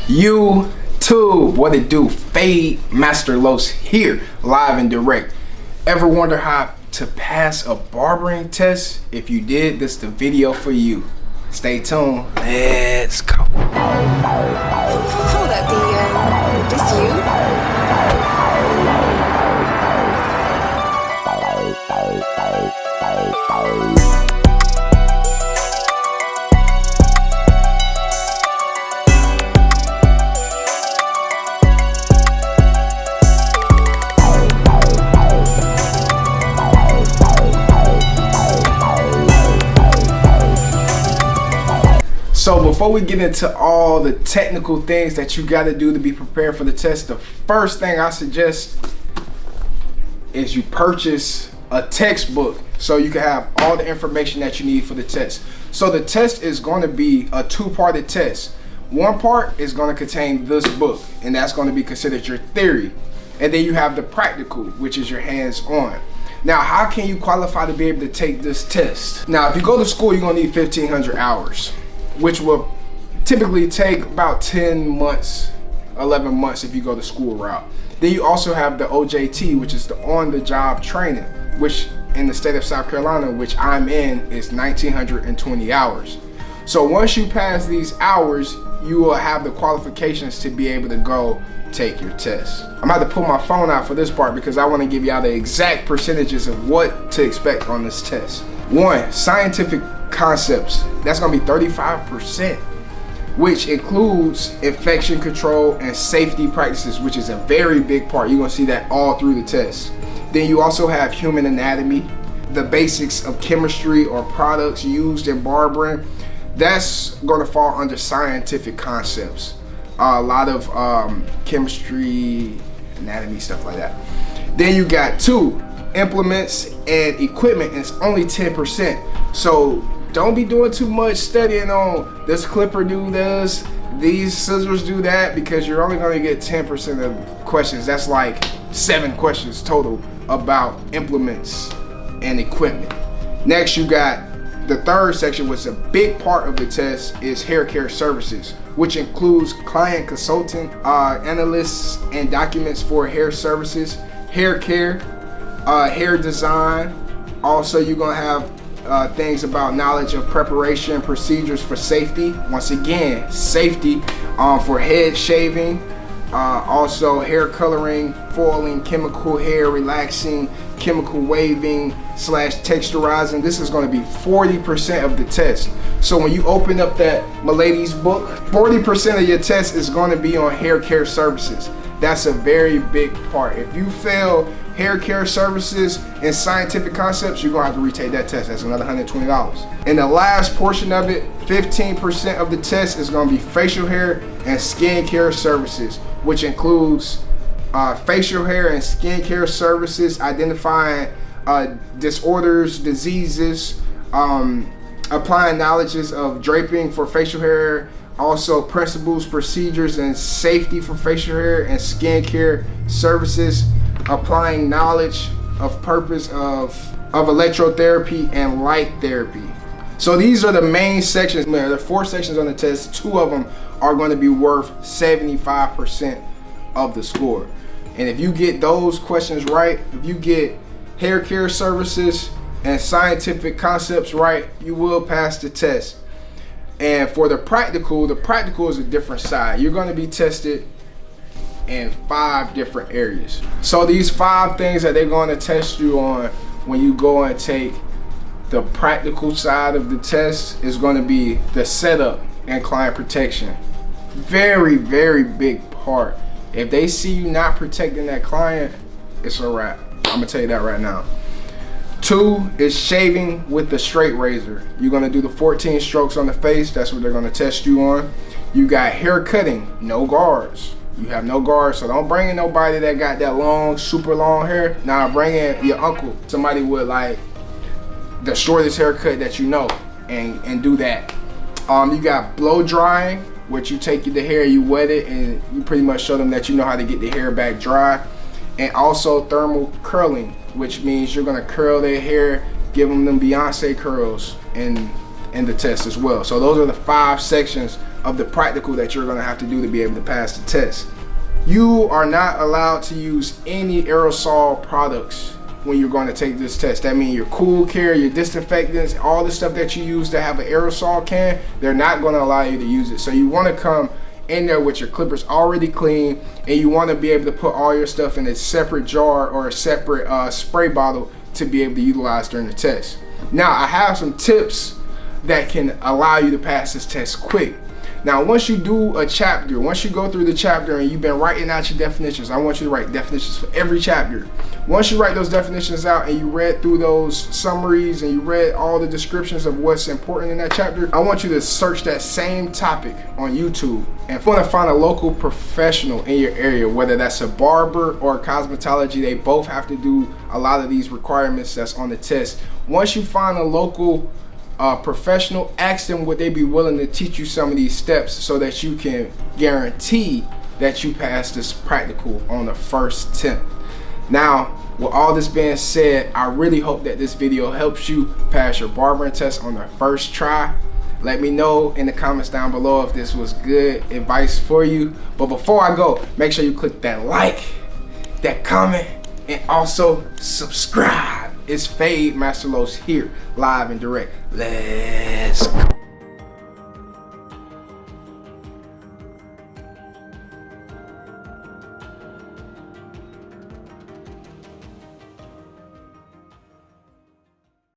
YouTube, what it do? Fade Master Los here, live and direct. Ever wonder how to pass a barbering test? If you did, this is the video for you. Stay tuned. Let's go. Hold up, Dion. This you? So before we get into all the technical things that you got to do to be prepared for the test, the first thing I suggest is you purchase a textbook so you can have all the information that you need for the test. So the test is going to be a two-parted test. One part is going to contain this book, and that's going to be considered your theory. And then you have the practical, which is your hands-on. Now, how can you qualify to be able to take this test? Now, if you go to school, you're going to need 1,500 hours. Which will typically take about 10 months, 11 months if you go the school route. Then you also have the OJT, which is the on-the-job training, which in the state of South Carolina, which I'm in, is 1,920 hours. So once you pass these hours, you will have the qualifications to be able to go take your test. I'm about to pull my phone out for this part because I want to give y'all the exact percentages of what to expect on this test. 1, scientific concepts. That's going to be 35%, which includes infection control and safety practices, which is a very big part. You're going to see that all through the test. Then you also have human anatomy, the basics of chemistry or products used in barbering. That's going to fall under scientific concepts. A lot of chemistry, anatomy, stuff like that. Then you got 2, implements and equipment, and it's only 10%. So don't be doing too much studying on this clipper do this, these scissors do that, because you're only going to get 10% of questions. That's like 7 questions total about implements and equipment. Next, you got the third section, which is a big part of the test, is hair care services, which includes client consulting, analysts and documents for hair services, hair care, hair design. Also, you're going to have things about knowledge of preparation procedures for safety. Once again, safety for head shaving, also hair coloring, foiling, chemical hair relaxing, chemical waving / texturizing. This is going to be 40% of the test. So when you open up that Milady's book, 40% of your test is going to be on hair care services. That's a very big part. If you fail hair care services and scientific concepts, you're gonna have to retake that test. That's another $120. And the last portion of it, 15% of the test is gonna be facial hair and skin care services, which includes facial hair and skin care services, identifying disorders, diseases, applying knowledges of draping for facial hair, also principles, procedures, and safety for facial hair and skin care services, applying knowledge of purpose of electrotherapy and light therapy. So these are the main sections. There are 4 sections on the test. 2 of them are going to be worth 75% of the score. And if you get those questions right, if you get hair care services and scientific concepts right, you will pass the test. And for the practical is a different side. You're going to be tested in 5 different areas. So these 5 things that they're going to test you on when you go and take the practical side of the test is going to be the setup and client protection. Very, very big part. If they see you not protecting that client, it's a wrap. I'm gonna tell you that right now. 2 is shaving with the straight razor. You're gonna do the 14 strokes on the face. That's what they're gonna test you on. You got hair cutting, no guards. You have no guards, so don't bring in nobody that got that long, super long hair. Nah, bring in your uncle, somebody with like the shortest haircut that you know, and do that. You got blow drying, which you take the hair, you wet it, and you pretty much show them that you know how to get the hair back dry. And also thermal curling, which means you're gonna curl their hair, give them Beyonce curls in the test as well. So those are the 5 sections of the practical that you're gonna have to do to be able to pass the test. You are not allowed to use any aerosol products when you're going to take this test. That means your cool care, your disinfectants, all the stuff that you use to have an aerosol can, they're not going to allow you to use it. So you want to come in there with your clippers already clean, and you want to be able to put all your stuff in a separate jar or a separate spray bottle to be able to utilize during the test. Now, I have some tips that can allow you to pass this test quick. Now, once you do a chapter, once you go through the chapter and you've been writing out your definitions, I want you to write definitions for every chapter. Once you write those definitions out and you read through those summaries and you read all the descriptions of what's important in that chapter, I want you to search that same topic on YouTube and want to find a local professional in your area, whether that's a barber or a cosmetology. They both have to do a lot of these requirements that's on the test. Once you find a local professional, ask them would they be willing to teach you some of these steps so that you can guarantee that you pass this practical on the first attempt. Now, with all this being said, I really hope that this video helps you pass your barbering test on the first try. Let me know in the comments down below if this was good advice for you. But before I go, make sure you click that like, that comment, and also subscribe. It's Fade Master Los here, live and direct. Let's go.